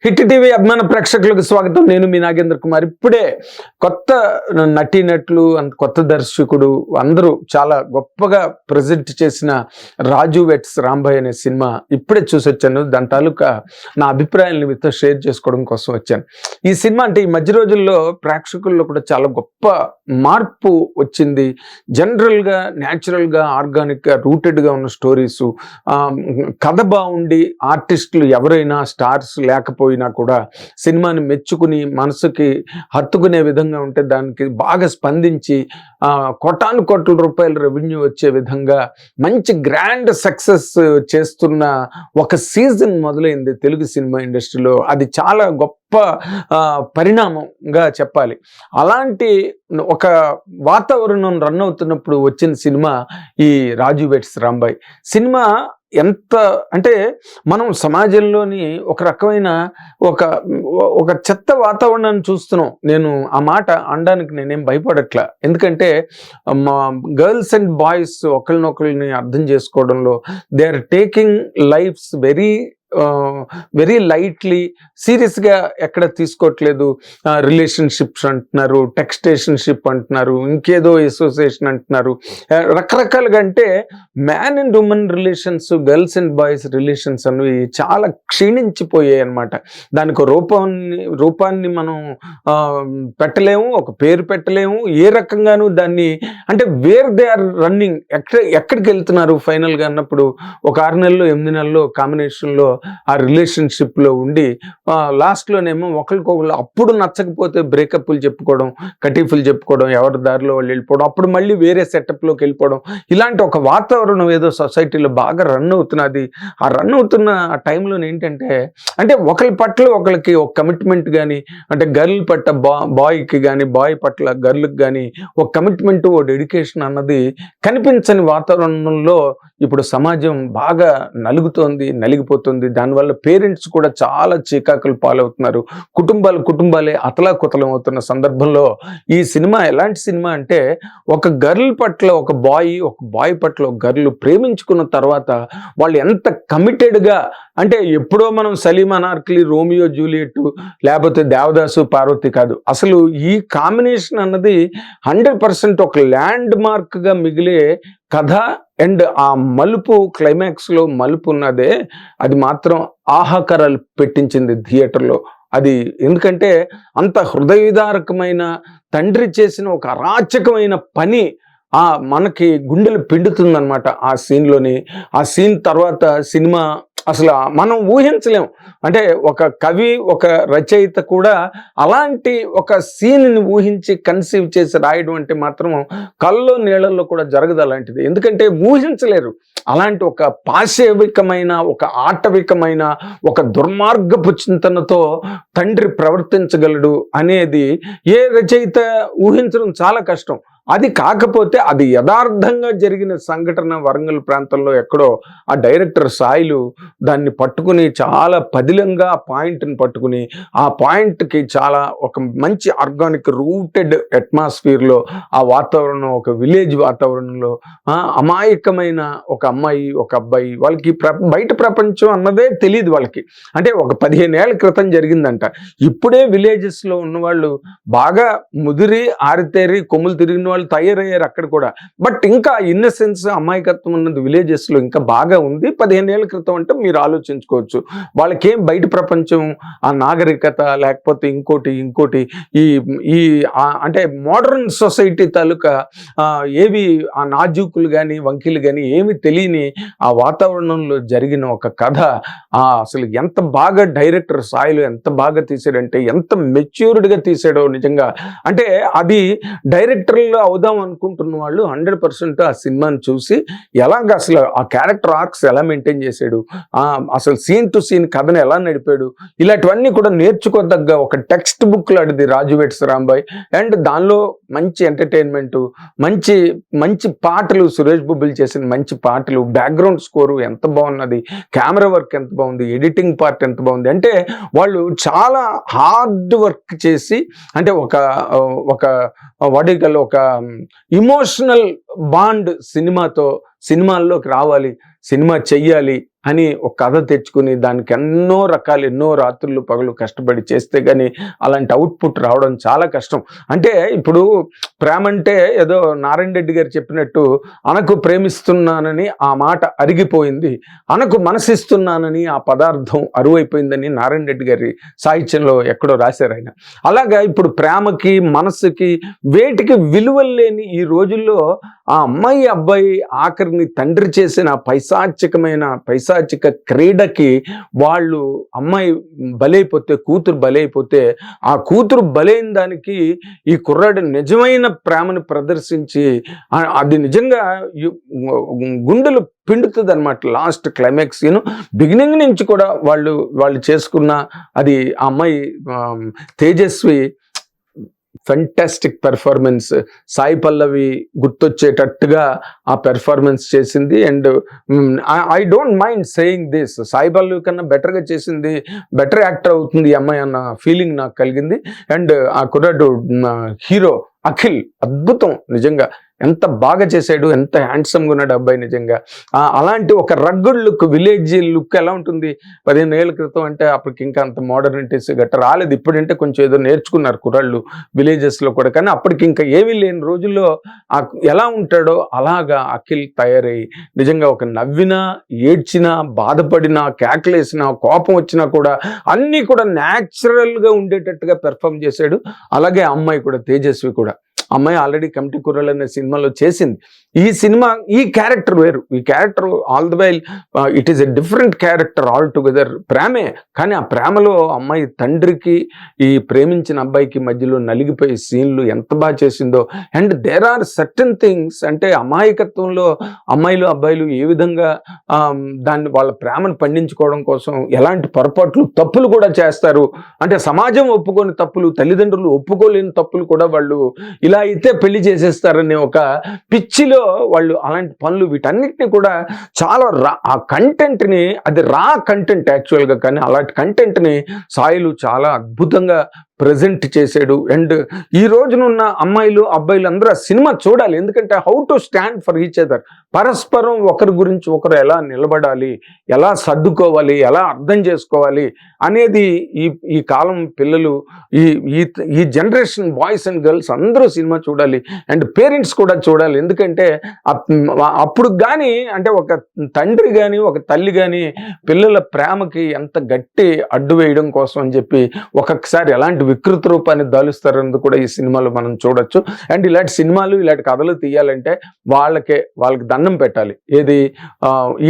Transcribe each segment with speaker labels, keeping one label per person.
Speaker 1: Hit TV అభిమాన ప్రేక్షకులకు స్వాగతం. నేను మీ నాగేంద్ర కుమార్. ఇప్పుడే కొత్త నటీనటులు కొత్త దర్శకుడు అందరూ చాలా గొప్పగా ప్రజెంట్ చేసిన రాజు వెట్స్ రాంబాయ్ అనే సినిమా ఇప్పుడే చూసి వచ్చాను. దాని తాలూకా నా అభిప్రాయాలను మీతో షేర్ చేసుకోవడం కోసం వచ్చాను. ఈ సినిమా అంటే ఈ మధ్య రోజుల్లో ప్రేక్షకుల్లో కూడా చాలా గొప్ప మార్పు వచ్చింది. జనరల్గా న్యాచురల్గా ఆర్గానిక్గా రూటెడ్గా ఉన్న స్టోరీసు, కథ బాగుండి ఆర్టిస్టులు ఎవరైనా స్టార్స్ లేకపోయినా కూడా సినిమాని మెచ్చుకుని మనసుకి హత్తుకునే విధంగా ఉంటే దానికి బాగా స్పందించి కోటాను కోట్ల రూపాయల రెవెన్యూ వచ్చే విధంగా మంచి గ్రాండ్ సక్సెస్ చేస్తున్న ఒక సీజన్ మొదలైంది తెలుగు సినిమా ఇండస్ట్రీలో. అది చాలా గొప్ప పరిణామంగా చెప్పాలి. అలాంటి ఒక వాతావరణం రన్ అవుతున్నప్పుడు వచ్చిన సినిమా ఈ రాజు వెట్స్ రాంబాయ్ సినిమా. ఎంత అంటే మనం సమాజంలోని ఒక రకమైన ఒక చెత్త వాతావరణాన్ని చూస్తున్నాం. నేను ఆ మాట అనడానికి నేనేం భయపడట్లా. ఎందుకంటే మా గర్ల్స్ అండ్ బాయ్స్ ఒకరినొకరిని అర్థం చేసుకోవడంలో they are taking lifes very lightly, సీరియస్గా ఎక్కడ తీసుకోవట్లేదు. రిలేషన్షిప్స్ అంటున్నారు, టెక్స్టేషన్షిప్ అంటున్నారు, ఇంకేదో అసోసియేషన్ అంటున్నారు, రకరకాలుగా. అంటే man and women relations, girls and boys relations అనేవి చాలా క్షీణించిపోయాయి అన్నమాట. దానికి రూపాన్ని మనం పెట్టలేము, ఒక పేరు పెట్టలేము, ఏ రకంగానూ దాన్ని. అంటే వేర్ దే ఆర్ రన్నింగ్, ఎక్కడికి వెళ్తున్నారు ఫైనల్గా అన్నప్పుడు ఒక 6 నెలలు 8 నెలలు కాంబినేషన్లో ఆ రిలేషన్షిప్లో ఉండి లాస్ట్లోనేమో ఒకరికొకరు అప్పుడు నచ్చకపోతే బ్రేకప్లు చెప్పుకోవడం, కటీఫులు చెప్పుకోవడం, ఎవరి దారిలో వాళ్ళు వెళ్ళిపోవడం, అప్పుడు మళ్ళీ వేరే సెటప్లోకి వెళ్ళిపోవడం. ఇలాంటి ఒక వాతావరణం ఏదో సొసైటీలో బాగా రన్ అవుతున్నది. ఆ రన్ అవుతున్న ఆ టైంలో ఏంటంటే, అంటే ఒకరి పట్ల ఒకరికి ఒక కమిట్మెంట్ కానీ, అంటే గర్ల్ పట్ల బాయ్కి కానీ, బాయ్ పట్ల గర్ల్కి కానీ ఒక కమిట్మెంట్, ఓ డెడికేషన్ అన్నది కనిపించని వాతావరణంలో ఇప్పుడు సమాజం బాగా నలిగిపోతుంది. దానివల్ల పేరెంట్స్ కూడా చాలా చీకాకులు పాలవుతున్నారు. కుటుంబాలే అతలాకుతలం అవుతున్న సందర్భంలో ఈ సినిమా ఎలాంటి సినిమా అంటే, ఒక గర్ల్ పట్ల ఒక బాయ్ పట్ల ఒక గర్ల్ ప్రేమించుకున్న తర్వాత వాళ్ళు ఎంత కమిటెడ్గా, అంటే ఎప్పుడో మనం సలీం అనార్కలి, రోమియో జూలియట్, లేకపోతే దేవదాసు పార్వతి కాదు, అసలు ఈ కాంబినేషన్ అన్నది 100% ఒక ల్యాండ్ మార్క్గా మిగిలే కథ. అండ్ ఆ మలుపు, క్లైమాక్స్లో మలుపు ఉన్నదే, అది మాత్రం ఆహాకారాలు పెట్టించింది థియేటర్లో. అది ఎందుకంటే అంత హృదయవిదారకమైన తండ్రి చేసిన ఒక అరాచకమైన పని మనకి గుండెలు పిండుతుందన్నమాట ఆ సీన్లోని. ఆ సీన్ తర్వాత సినిమా అసలు మనం ఊహించలేం. అంటే ఒక కవి, ఒక రచయిత కూడా అలాంటి ఒక సీన్ని ఊహించి కన్సీవ్ చేసి రాయడం అంటే మాత్రం కళ్ళలో నీళ్ళల్లో కూడా జరగదు అలాంటిది. ఎందుకంటే ఊహించలేరు అలాంటి ఒక పాశవికమైన, ఒక ఆటవికమైన, ఒక దుర్మార్గపు చింతనతో తండ్రి ప్రవర్తించగలడు అనేది ఏ రచయిత ఊహించడం చాలా కష్టం. అది కాకపోతే అది యథార్థంగా జరిగిన సంఘటన. వరంగల్ ప్రాంతంలో ఎక్కడో ఆ డైరెక్టర్ సాయిలు దాన్ని పట్టుకుని చాలా పదిలంగా ఆ పాయింట్ని పట్టుకుని, ఆ పాయింట్కి చాలా ఒక మంచి ఆర్గానిక్ రూటెడ్ అట్మాస్ఫియర్లో, ఆ వాతావరణం ఒక విలేజ్ వాతావరణంలో అమాయకమైన ఒక అమ్మాయి, ఒక అబ్బాయి, వాళ్ళకి బయట ప్రపంచం అన్నదే తెలియదు వాళ్ళకి. అంటే ఒక 15 ఏళ్ల క్రితం జరిగిందంట. ఇప్పుడే విలేజెస్లో ఉన్నవాళ్ళు బాగా ముదిరి ఆరితేరి కొమ్ములు తిరిగిన వాళ్ళు తయారయ్యారు అక్కడ కూడా. బట్ ఇంకా ఇన్నసెన్స్, అమాయకత్వం ఉన్నది విలేజెస్లో ఇంకా బాగా ఉంది. 15 ఏళ్ల క్రితం అంటే మీరు ఆలోచించుకోవచ్చు. వాళ్ళకేం బయట ప్రపంచం, ఆ నాగరికత, లేకపోతే ఇంకోటి ఈ అంటే మోడర్న్ సొసైటీ తాలూకా ఏవి ఆ నాజూకులు కానీ, వంకీలు కానీ ఏమి తెలియని ఆ వాతావరణంలో జరిగిన ఒక కథ. అసలు ఎంత బాగా డైరెక్టర్ సాయిలు ఎంత బాగా తీసాడంటే, ఎంత మెచ్యూర్డ్గా తీసాడో నిజంగా. అంటే అది డైరెక్టర్లో అవుదాం అనుకుంటున్న వాళ్ళు 100% ఆ సినిమాని చూసి ఎలాగ అసలు ఆ క్యారెక్టర్ ఆర్క్స్ ఎలా మెయింటైన్ చేశాడు, అసలు సీన్ టు సీన్ కథను ఎలా నడిపాడు, ఇలాంటివన్నీ కూడా నేర్చుకోదగ్గ ఒక టెక్స్ట్ బుక్ లాంటిది రాజు వెట్స్ రాంబాయ్. అండ్ దానిలో మంచి ఎంటర్టైన్మెంట్, మంచి పాటలు, సురేష్ బొబ్బిలి చేసిన మంచి పాటలు, బ్యాక్గ్రౌండ్ స్కోరు ఎంత బాగున్నది, కెమెరా వర్క్ ఎంత బాగుంది, ఎడిటింగ్ పార్ట్ ఎంత బాగుంది. అంటే వాళ్ళు చాలా హార్డ్ వర్క్ చేసి, అంటే ఒక వాడికల్ ఒక ఇమోషనల్ బాండ్ సినిమాల్లోకి రావాలి, సినిమా చెయ్యాలి అని ఒక కథ తెచ్చుకుని దానికి ఎన్నో రాత్రులు పగలు కష్టపడి చేస్తే కానీ అలాంటి అవుట్పుట్ రావడం చాలా కష్టం. అంటే ఇప్పుడు ప్రేమ అంటే ఏదో నారాయణ రెడ్డి గారు చెప్పినట్టు అనకు ప్రేమిస్తున్నానని ఆ మాట అరిగిపోయింది, అనకు మనసిస్తున్నానని ఆ పదార్థం అరువైపోయిందని నారాయణ రెడ్డి గారి సాహిత్యంలో ఎక్కడో రాశారు ఆయన. అలాగా ఇప్పుడు ప్రేమకి మనసుకి వేటికి విలువలు లేని ఈ రోజుల్లో ఆ అమ్మాయి అబ్బాయి ఆఖరిని తండ్రి చేసిన పైశాచిక క్రీడకి వాళ్ళు అమ్మాయి బలైపోతే, కూతురు బలైపోతే, ఆ కూతురు బలైన దానికి ఈ కుర్రాడు నిజమైన ప్రేమను ప్రదర్శించి అది నిజంగా గుండెలు పిండుతుంది అనమాట. లాస్ట్ క్లైమాక్స్ బిగినింగ్ నుంచి కూడా వాళ్ళు చేసుకున్న అది ఆ అమ్మాయి తేజస్వి ఫెంటాస్టిక్ పెర్ఫార్మెన్స్, సాయి పల్లవి గుర్తొచ్చేటట్టుగా ఆ పెర్ఫార్మెన్స్ చేసింది. And I don't mind saying this, Sai Pallavi కన్నా బెటర్గా చేసింది, బెటర్ యాక్టర్ అవుతుంది ఈ అమ్మాయి అన్న ఫీలింగ్ నాకు కలిగింది. అండ్ ఆ కుర్రాడు హీరో అఖిల్ అద్భుతం, నిజంగా ఎంత బాగా చేశాడు, ఎంత హ్యాండ్సమ్గా ఉన్నాడు అబ్బాయి నిజంగా. అలాంటి ఒక రగ్గుడ్ లుక్, విలేజ్ లుక్ ఎలా ఉంటుంది 15 ఏళ్ళ క్రితం అంటే అప్పటికి ఇంకా అంత మోడర్నిటీస్ గట్రా రాలేదు. ఇప్పుడంటే కొంచెం ఏదో నేర్చుకున్నారు కుర్రాళ్ళు విలేజెస్లో కూడా, కానీ అప్పటికి ఇంకా ఏమీ లేని రోజుల్లో ఎలా ఉంటాడో అలాగా అఖిల్ తయారయ్యి నిజంగా ఒక నవ్వినా, ఏడ్చినా, బాధపడినా, కేకలేసినా, కోపం వచ్చినా కూడా అన్నీ కూడా న్యాచురల్గా ఉండేటట్టుగా పెర్ఫామ్ చేశాడు. అలాగే అమ్మాయి కూడా, తేజస్వి కూడా. అమ్మాయి ఆల్రెడీ కమిటీ కుర్రలు అనే సినిమాలో చేసింది. ఈ సినిమా ఈ క్యారెక్టర్ వేరు, ఈ character all the while it is a different character all together. ప్రేమే, కానీ ఆ ప్రేమలో అమ్మాయి తండ్రికి ఈ ప్రేమించిన అబ్బాయికి మధ్యలో నలిగిపోయే సీన్లు ఎంత బాగా చేసిందో. And there are certain things, అంటే అమాయకత్వంలో అమ్మాయిలు అబ్బాయిలు ఏ విధంగా దాన్ని వాళ్ళ ప్రేమను పండించుకోవడం కోసం ఎలాంటి పొరపాట్లు తప్పులు కూడా చేస్తారు. అంటే సమాజం ఒప్పుకోని తప్పులు, తల్లిదండ్రులు ఒప్పుకోలేని తప్పులు కూడా వాళ్ళు ఇలా అయితే పెళ్లి చేసేస్తారనే ఒక పిచ్చిలో వాళ్ళు అలాంటి పనులు, వీటన్నిటిని కూడా చాలా ఆ కంటెంట్ని, అది రా కంటెంట్ యాక్చువల్గా, కానీ అలాంటి కంటెంట్ని సాయిలు చాలా అద్భుతంగా ప్రజెంట్ చేశాడు. అండ్ ఈ రోజునున్న అమ్మాయిలు అబ్బాయిలు అందరూ ఆ సినిమా చూడాలి. ఎందుకంటే how to stand for each other, పరస్పరం ఒకరి గురించి ఒకరు ఎలా నిలబడాలి, ఎలా సర్దుకోవాలి, ఎలా అర్థం చేసుకోవాలి అనేది ఈ కాలం పిల్లలు, ఈ జనరేషన్ బాయ్స్ అండ్ గర్ల్స్ అందరూ సినిమా చూడాలి. అండ్ పేరెంట్స్ కూడా చూడాలి. ఎందుకంటే అప్పుడు కానీ, అంటే ఒక తండ్రి కానీ ఒక తల్లి కానీ పిల్లల ప్రేమకి ఎంత గట్టి అడ్డు వేయడం కోసం అని చెప్పి ఒక్కొక్కసారి ఎలాంటి వికృత రూపాన్ని దాలుస్తారన్నది కూడా ఈ సినిమాలో మనం చూడొచ్చు. అండ్ ఇలాంటి సినిమాలు, ఇలాంటి కథలు తీయాలంటే వాళ్ళకి దండం పెట్టాలి. ఏది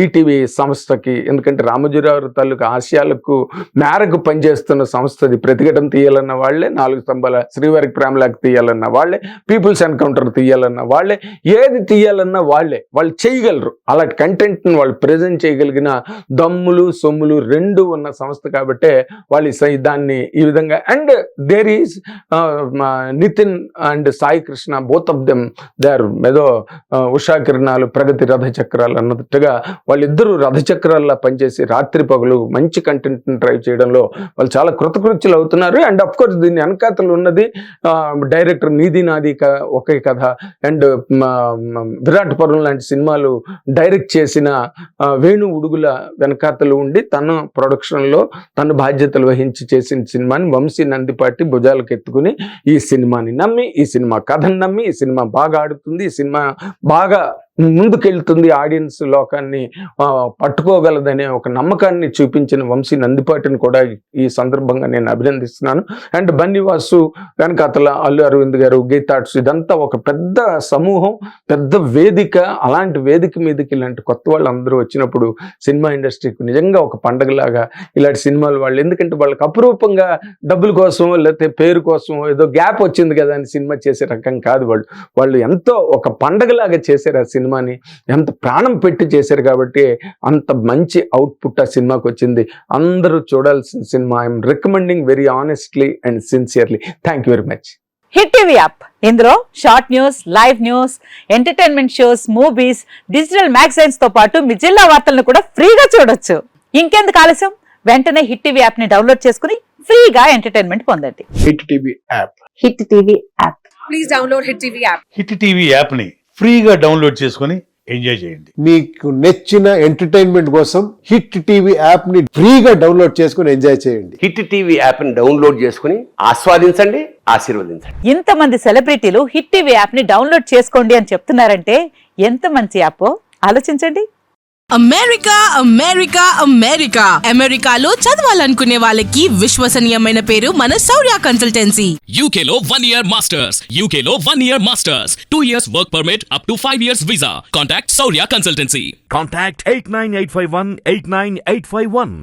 Speaker 1: ఈటీవీ సంస్థకి, ఎందుకంటే రామోజీరావు తాలూకు ఆశయాలకు మేరకు పనిచేస్తున్న సంస్థది. ప్రతిఘటన తీయాలన్న వాళ్ళే, 4 స్తంభాల శ్రీవారికి ప్రేమలాగా తీయాలన్న వాళ్ళే, పీపుల్స్ ఎన్కౌంటర్ తీయాలన్న వాళ్ళే, ఏది తీయాలన్నా వాళ్ళు చేయగలరు. అలాంటి కంటెంట్ని వాళ్ళు ప్రజెంట్ చేయగలిగిన దమ్ములు సొమ్ములు రెండు ఉన్న సంస్థ కాబట్టే వాళ్ళు దాన్ని ఈ విధంగా. And there is Nitin and Sai Krishna, both of them they are ఏదో ఉషా కిరణాలు, ప్రగతి రథచక్రాలు అన్నట్టుగా వాళ్ళిద్దరూ రథచక్రాల్లో పనిచేసి రాత్రి పగలు మంచి కంటెంట్ని డ్రైవ్ చేయడంలో వాళ్ళు చాలా కృతకృత్యులు అవుతున్నారు. అండ్ అఫ్ కోర్స్ దీన్ని వెనకాతలు ఉన్నది డైరెక్టర్ నీది నాది ఒకే కథ అండ్ విరాట్ పర్వం లాంటి సినిమాలు డైరెక్ట్ చేసిన వేణు ఉడుగుల వెనకాతలు ఉండి తన ప్రొడక్షన్లో తన బాధ్యతలు వహించి చేసిన సినిమాని వంశీ నందిపాటి భుజాలకు ఎత్తుకుని ఈ సినిమాని నమ్మి, ఈ సినిమా కథను నమ్మి, ఈ సినిమా బాగా ఆడుతుంది, ఈ సినిమా బాగా ముందుకెళ్తుంది, ఆడియన్స్ లోకాన్ని పట్టుకోగలదనే ఒక నమ్మకాన్ని చూపించిన వంశీ నందిపాటిని కూడా ఈ సందర్భంగా నేను అభినందిస్తున్నాను. అండ్ బన్నీవాసు వెనకాతల అల్లు అరవింద్ గారు, గీతాట్స్, ఇదంతా ఒక పెద్ద సమూహం, పెద్ద వేదిక. అలాంటి వేదిక మీదకి ఇలాంటి కొత్త వాళ్ళు అందరూ వచ్చినప్పుడు సినిమా ఇండస్ట్రీకి నిజంగా ఒక పండగలాగా ఇలాంటి సినిమాలు వాళ్ళు, ఎందుకంటే వాళ్ళకి అపురూపంగా డబ్బుల కోసం లేకపోతే పేరు కోసం ఏదో గ్యాప్ వచ్చింది కదా అని సినిమా చేసే రకం కాదు. వాళ్ళు ఎంతో ఒక పండగలాగా చేశారు ఆ సినిమాని, ఎంత ప్రాణం పెట్టి చేశారు కాబట్టి అంత మంచి అవుట్పుట్ ఆ సినిమాకి వచ్చింది. అందరూ చూడాల్సిన సినిమా. I'm recommending very honestly and sincerely. Thank you very much.
Speaker 2: Hit TV app, ఇందులో short news, live news, entertainment shows, movies, digital magazines తో పాటు మీ జిల్లా వార్తలను కూడా ఫ్రీగా చూడొచ్చు. ఇంకెందుకు ఆలస్యం, వెంటనే హిట్ టీవీ యాప్ ని డౌన్లోడ్ చేసుకుని ఫ్రీగా ఎంటర్టైన్మెంట్ పొందండి.
Speaker 3: Hit TV app.
Speaker 2: Hit TV app.
Speaker 4: Please download hit TV app.
Speaker 3: Hit TV app ని ఫ్రీగా డౌన్లోడ్ చేసుకొని ఎంజాయ్ చేయండి.
Speaker 4: మీకు నచ్చిన ఎంటర్టైన్మెంట్ కోసం హిట్ టీవీ యాప్ ని ఫ్రీగా డౌన్లోడ్ చేసుకుని ఎంజాయ్ చేయండి.
Speaker 5: హిట్ టీవీ యాప్ని డౌన్లోడ్ చేసుకుని ఆస్వాదించండి, ఆశీర్వదించండి.
Speaker 2: ఇంతమంది సెలబ్రిటీలు హిట్ టీవీ యాప్ ని డౌన్లోడ్ చేసుకోండి అని చెప్తున్నారంటే ఎంత మంచి యాప్ ఆలోచించండి.
Speaker 6: అమెరికా అమెరికా అమెరికా అమెరికాలో చదవాలనుకునే వాళ్ళకి విశ్వసనీయమైన పేరు మన శౌర్య consultancy.
Speaker 7: UK Law 1 Year Masters. UK Law 1 Year Masters. 2 years work permit up to 5 years visa. Contact Saurya Consultancy.
Speaker 3: Contact 89851 89851.